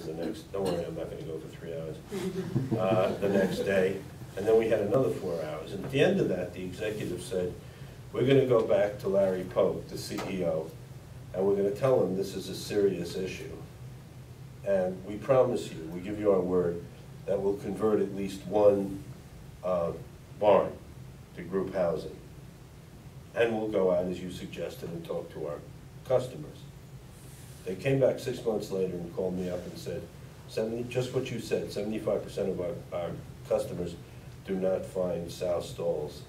the next, don't worry, I'm not going to go for 3 hours, the next day. And then we had another 4 hours. And at the end of that, the executive said, we're going to go back to Larry Pope, the CEO, and we're going to tell him this is a serious issue. And we promise you, we give you our word, that we'll convert at least one barn to group housing. And we'll go out, as you suggested, and talk to our customers. They came back 6 months later and called me up and said, just what you said, 75% of our customers do not find sow stalls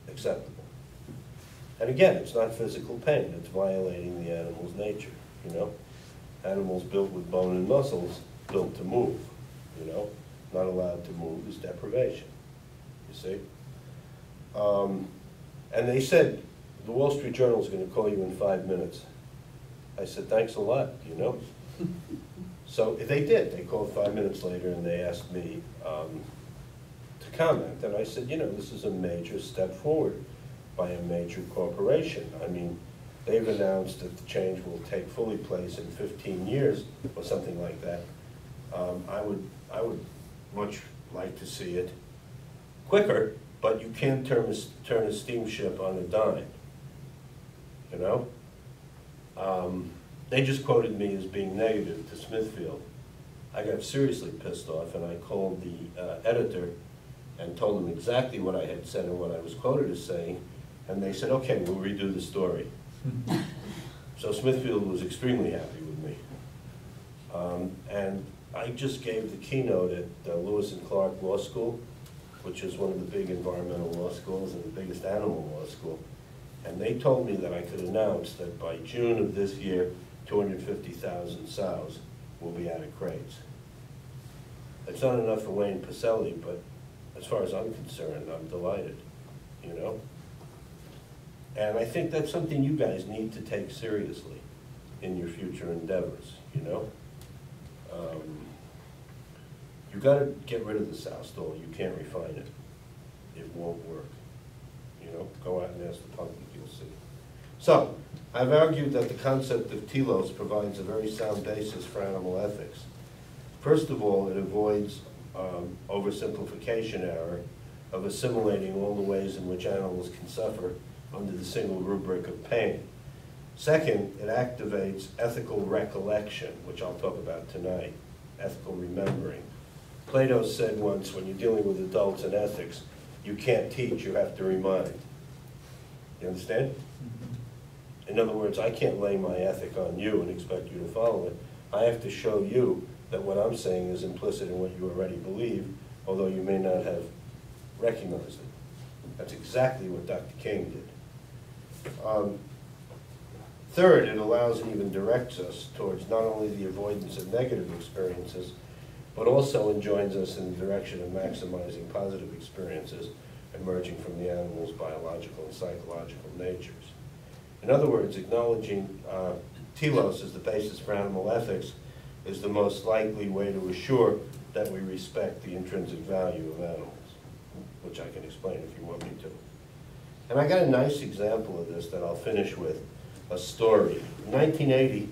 acceptable. And again, it's not physical pain, it's violating the animal's nature, you know? Animals built with bone and muscles, built to move, you know? Not allowed to move is deprivation, you see? And they said, the Wall Street Journal is going to call you in 5 minutes. I said, thanks a lot, you know? So they did. They called 5 minutes later and they asked me to comment. And I said, you know, this is a major step forward by a major corporation. I mean, they've announced that the change will take fully place in 15 years or something like that. I would much like to see it quicker, but you can't turn a steamship on a dime, you know? They just quoted me as being negative to Smithfield. I got seriously pissed off, and I called the editor and told them exactly what I had said and what I was quoted as saying, and they said, okay, we'll redo the story. So Smithfield was extremely happy with me. And I just gave the keynote at Lewis and Clark Law School, which is one of the big environmental law schools and the biggest animal law school. And they told me that I could announce that by June of this year, 250,000 sows will be out of crates. It's not enough for Wayne Pacelli, but as far as I'm concerned, I'm delighted, you know? And I think that's something you guys need to take seriously in your future endeavors, you know? You gotta get rid of the sow stall. You can't refine it. It won't work. You know, go out and ask the public, you'll see. So, I've argued that the concept of telos provides a very sound basis for animal ethics. First of all, it avoids oversimplification error of assimilating all the ways in which animals can suffer under the single rubric of pain. Second, it activates ethical recollection, which I'll talk about tonight, ethical remembering. Plato said once, when you're dealing with adults in ethics, you can't teach, you have to remind. You understand? In other words, I can't lay my ethic on you and expect you to follow it. I have to show you that what I'm saying is implicit in what you already believe, although you may not have recognized it. That's exactly what Dr. King did. Third, it allows and even directs us towards not only the avoidance of negative experiences, but also enjoins us in the direction of maximizing positive experiences emerging from the animal's biological and psychological natures. In other words, acknowledging telos as the basis for animal ethics is the most likely way to assure that we respect the intrinsic value of animals, which I can explain if you want me to. And I got a nice example of this that I'll finish with, a story. In 1980,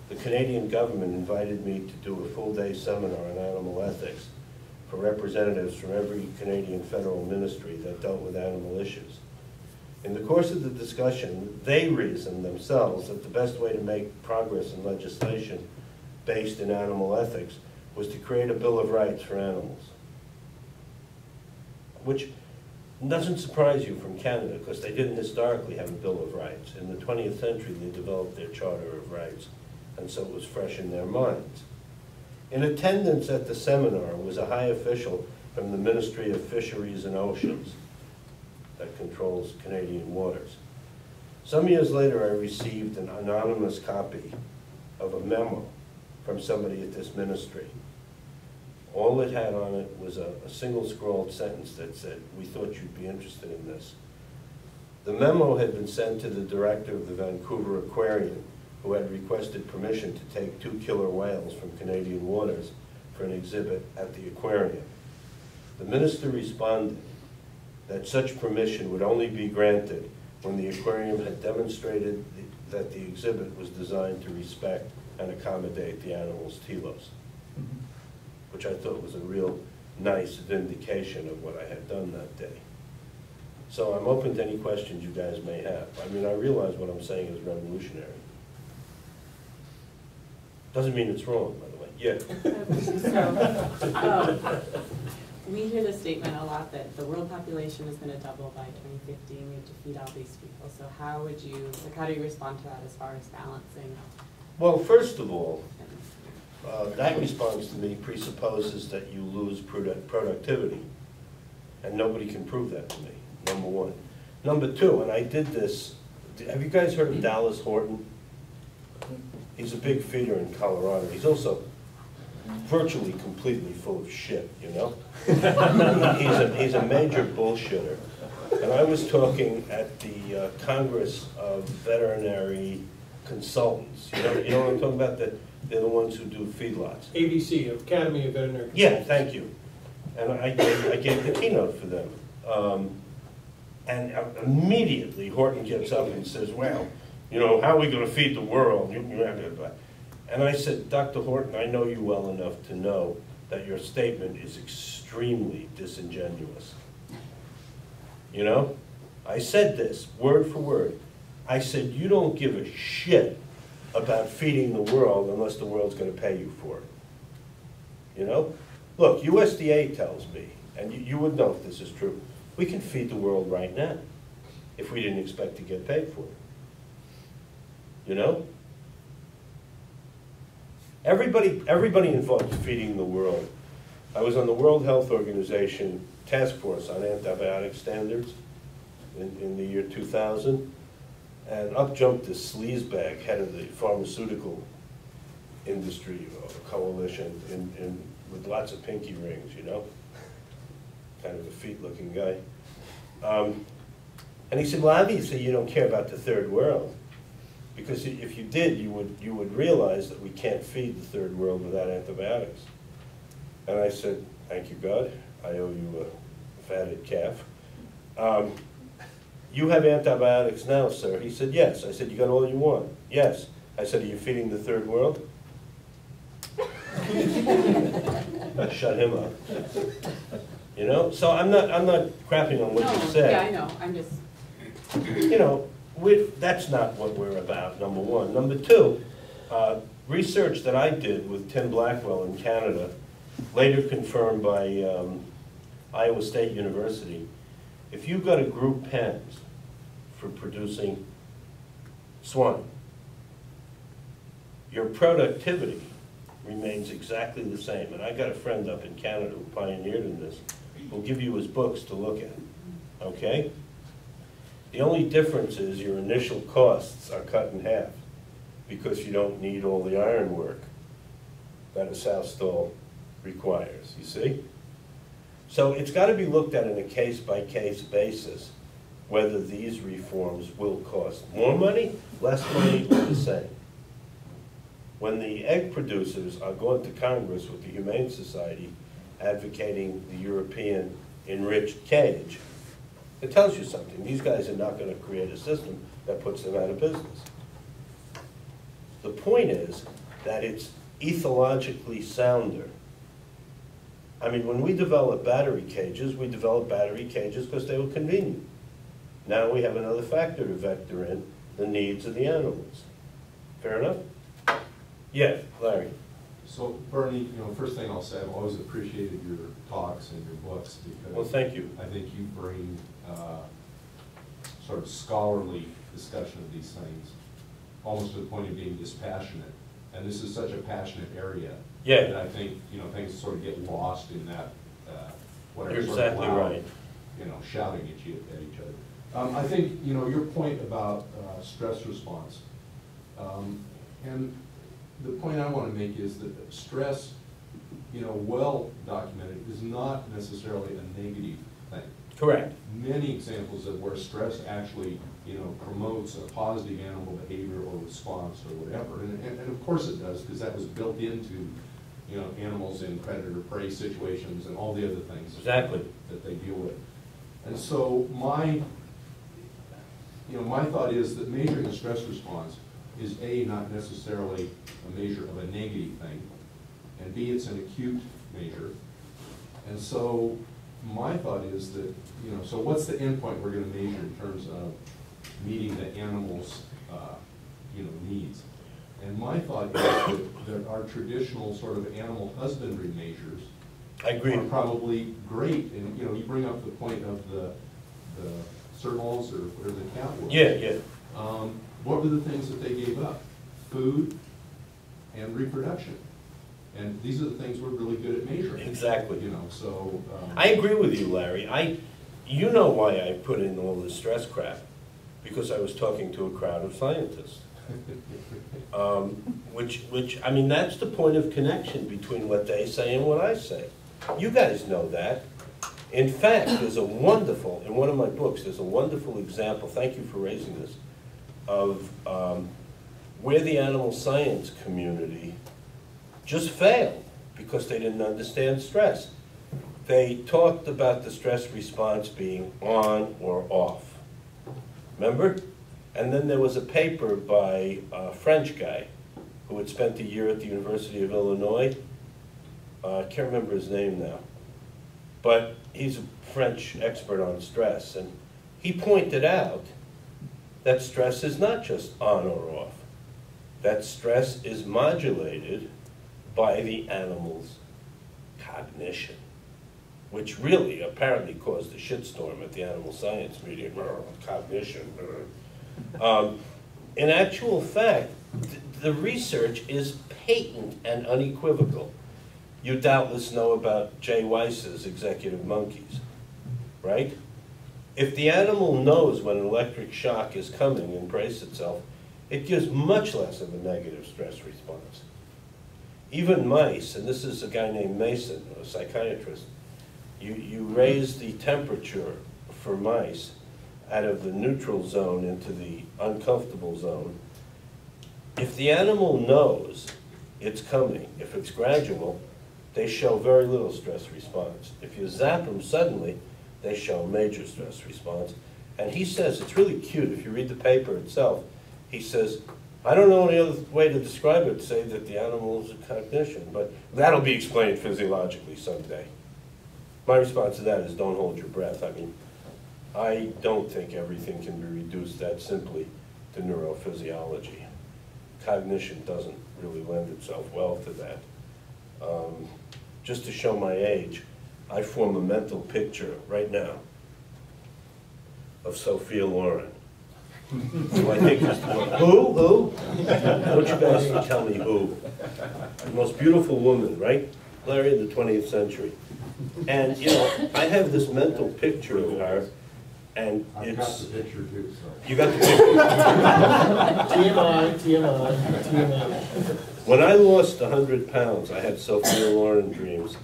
the Canadian government invited me to do a full-day seminar on animal ethics for representatives from every Canadian federal ministry that dealt with animal issues. In the course of the discussion, they reasoned themselves that the best way to make progress in legislation based in animal ethics was to create a Bill of Rights for animals, which doesn't surprise you from Canada, because they didn't historically have a Bill of Rights. In the 20th century, they developed their Charter of Rights, and so it was fresh in their minds. In attendance at the seminar was a high official from the Ministry of Fisheries and Oceans that controls Canadian waters. Some years later, I received an anonymous copy of a memo from somebody at this ministry. All it had on it was a single scrawled sentence that said, "We thought you'd be interested in this." The memo had been sent to the director of the Vancouver Aquarium, who had requested permission to take 2 killer whales from Canadian waters for an exhibit at the aquarium. The minister responded that such permission would only be granted when the aquarium had demonstrated that the exhibit was designed to respect and accommodate the animal's telos, which I thought was a real nice vindication of what I had done that day. So I'm open to any questions you guys may have. I mean, I realize what I'm saying is revolutionary. Doesn't mean it's wrong, by the way. Yeah. We hear the statement a lot that the world population is going to double by 2050 and we have to feed all these people. So how would you, like, how do you respond to that as far as balancing? Well, first of all, that response to me presupposes that you lose productivity. And nobody can prove that to me, number one. Number two, and I did this, have you guys heard of Dallas Horton? He's a big feeder in Colorado. He's also virtually completely full of shit, you know? He's a major bullshitter. And I was talking at the Congress of Veterinary Consultants. You know what I'm talking about? They're the ones who do feedlots. ABC, Academy of Veterinary Consultants. Yeah, thank you. And I gave the keynote for them. And immediately Horton gets up and says, well, you know, how are we going to feed the world? And I said, Dr. Horton, I know you well enough to know that your statement is extremely disingenuous. You know? I said this, word for word. I said, you don't give a shit about feeding the world unless the world's going to pay you for it. You know? Look, USDA tells me, and you would know if this is true, we can feed the world right now if we didn't expect to get paid for it. You know? Everybody involved in feeding the world. I was on the World Health Organization task force on antibiotic standards in the year 2000, and up jumped this sleazebag, head of the pharmaceutical industry coalition, with lots of pinky rings, you know? Kind of a feet-looking guy. And he said, well, obviously you don't care about the third world. Because if you did, you would realize that we can't feed the third world without antibiotics. And I said, thank you, God. I owe you a fatted calf. You have antibiotics now, sir. He said, yes. I said, you got all you want? Yes. I said, are you feeding the third world? Shut him up. You know? So I'm not crapping on what you said. Yeah, I know. I'm just... You know, that's not what we're about, number one. Number two, research that I did with Tim Blackwell in Canada, later confirmed by Iowa State University, if you've got a group pens for producing swine, your productivity remains exactly the same. And I got a friend up in Canada who pioneered in this. We'll give you his books to look at, okay? The only difference is your initial costs are cut in half because you don't need all the iron work that a sow stall requires, you see? So it's got to be looked at in a case-by-case basis whether these reforms will cost more money, less money, or the same. When the egg producers are going to Congress with the Humane Society advocating the European enriched cage, it tells you something. These guys are not going to create a system that puts them out of business. The point is that it's ethologically sounder. I mean, when we developed battery cages because they were convenient. Now we have another factor to vector in, the needs of the animals. Fair enough? Yeah, Larry. So, Bernie, you know, first thing I'll say, I've always appreciated your talks and your books because well, thank you. I think you bring sort of scholarly discussion of these things, almost to the point of being dispassionate. And this is such a passionate area. Yeah. And I think, you know, things sort of get lost in that, whatever You're sort exactly of loud, right. you know, shouting at each other. I think, you know, your point about stress response, and the point I want to make is that stress, you know, well documented, is not necessarily a negative thing. Correct. Many examples of where stress actually, you know, promotes a positive animal behavior or response or whatever, and of course it does, because that was built into, you know, animals in predator-prey situations and all the other things exactly that they deal with. And so my thought is that measuring the stress response is A, not necessarily a measure of a negative thing, and B, it's an acute measure. And so my thought is that, you know, so what's the endpoint we're going to measure in terms of meeting the animal's, you know, needs? And my thought is that our traditional sort of animal husbandry measures I agree. are probably great. And, you know, you bring up the point of the servals or whatever the cat was. Yeah, yeah. What were the things that they gave up? Food and reproduction. And these are the things we're really good at measuring. Exactly. You know, so. I agree with you, Larry. You know why I put in all this stress crap, because I was talking to a crowd of scientists. I mean, that's the point of connection between what they say and what I say. You guys know that. In fact, there's a wonderful, in one of my books, there's a wonderful example, thank you for raising this, of where the animal science community just failed because they didn't understand stress. They talked about the stress response being on or off. Remember? And then there was a paper by a French guy who had spent a year at the University of Illinois. I can't remember his name now. But he's a French expert on stress. And he pointed out that stress is not just on or off. That stress is modulated by the animal's cognition, which really apparently caused a shitstorm at the animal science meeting. Cognition. In actual fact, the research is patent and unequivocal. You doubtless know about Jay Weiss's executive monkeys, right? If the animal knows when an electric shock is coming and braces itself, it gives much less of a negative stress response. Even mice, and this is a guy named Mason, a psychiatrist, you raise the temperature for mice out of the neutral zone into the uncomfortable zone. If the animal knows it's coming, if it's gradual, they show very little stress response. If you zap them suddenly, they show major stress response. And he says, it's really cute, if you read the paper itself, he says, I don't know any other way to describe it, to say that the animal is a cognition, but that'll be explained physiologically someday. My response to that is don't hold your breath. I mean, I don't think everything can be reduced that simply to neurophysiology. Cognition doesn't really lend itself well to that. Just to show my age, I form a mental picture right now of Sophia Loren. So I think it's who? Don't you guys tell me who. The most beautiful woman, right? Larry, in the 20th century. And, you know, I have this mental picture of her, and I've got the picture too, so. You got the picture? TMI. When I lost 100 pounds, I had Sophia Loren dreams.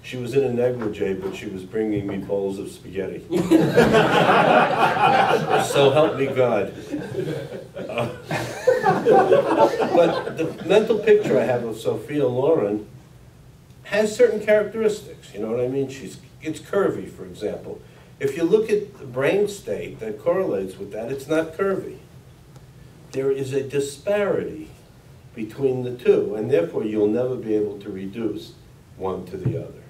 She was in a negligee, but she was bringing me bowls of spaghetti. So help me God. But the mental picture I have of Sophia Loren has certain characteristics, you know what I mean? It's curvy, for example. If you look at the brain state that correlates with that, it's not curvy. There is a disparity between the two, and therefore you'll never be able to reduce one to the other.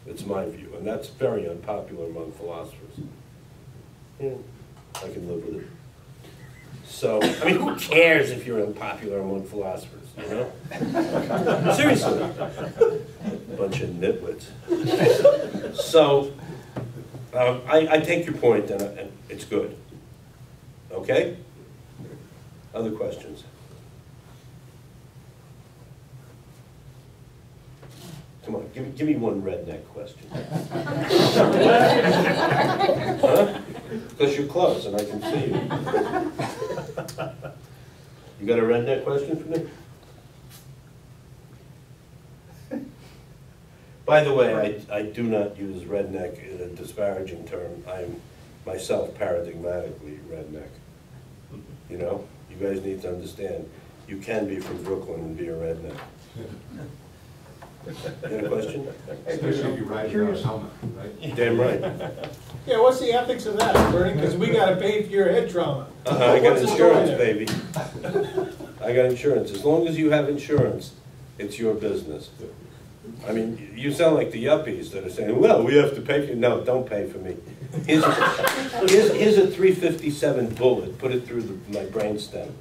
It's my view, and that's very unpopular among philosophers. Yeah, I can live with it. So, I mean, who cares if you're unpopular among philosophers, you know? Seriously. Bunch of nitwits. So, I take your point, and it's good. Okay? Other questions? Come on, give me one redneck question. Huh? Because you're close and I can see you. You got a redneck question for me? By the way, I do not use redneck in a disparaging term. I'm myself paradigmatically redneck. You know, you guys need to understand, you can be from Brooklyn and be a redneck. You got a question? Especially if you ride without a helmet, right? Damn right. Yeah, what's the ethics of that, Bernie? Because we gotta pay for your head trauma. I got What's the insurance, story there? baby. I got insurance. As long as you have insurance, it's your business. I mean, you sound like the yuppies that are saying, well, we have to pay for you. No, don't pay for me. Here's a 357 bullet. Put it through my brainstem,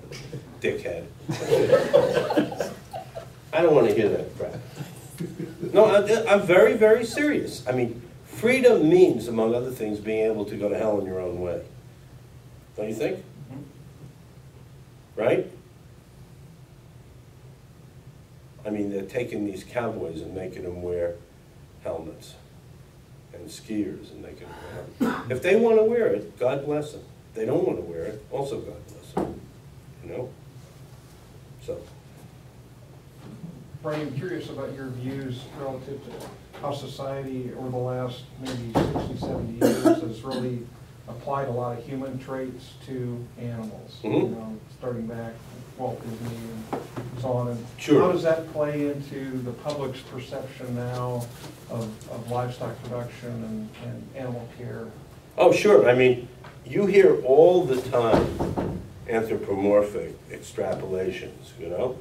dickhead. I don't want to hear that crap. No, I'm very, very serious. I mean, freedom means, among other things, being able to go to hell in your own way. Don't you think? Right? I mean, they're taking these cowboys and making them wear helmets, and skiers and making them wear helmets. If they want to wear it, God bless them. If they don't want to wear it, also God bless them. You know? So. Brian, I'm curious about your views relative to how society over the last maybe 60, 70 years has really applied a lot of human traits to animals. Mm-hmm. You know, starting back Walt Disney and so on. And Sure. how does that play into the public's perception now of livestock production and animal care? Oh, sure. I mean, you hear all the time anthropomorphic extrapolations, you know?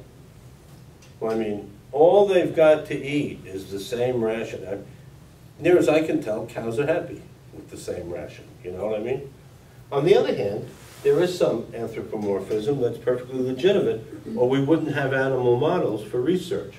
Well, I mean, all they've got to eat is the same ration. Near as I can tell, cows are happy with the same ration, you know what I mean? On the other hand, there is some anthropomorphism that's perfectly legitimate, or we wouldn't have animal models for research.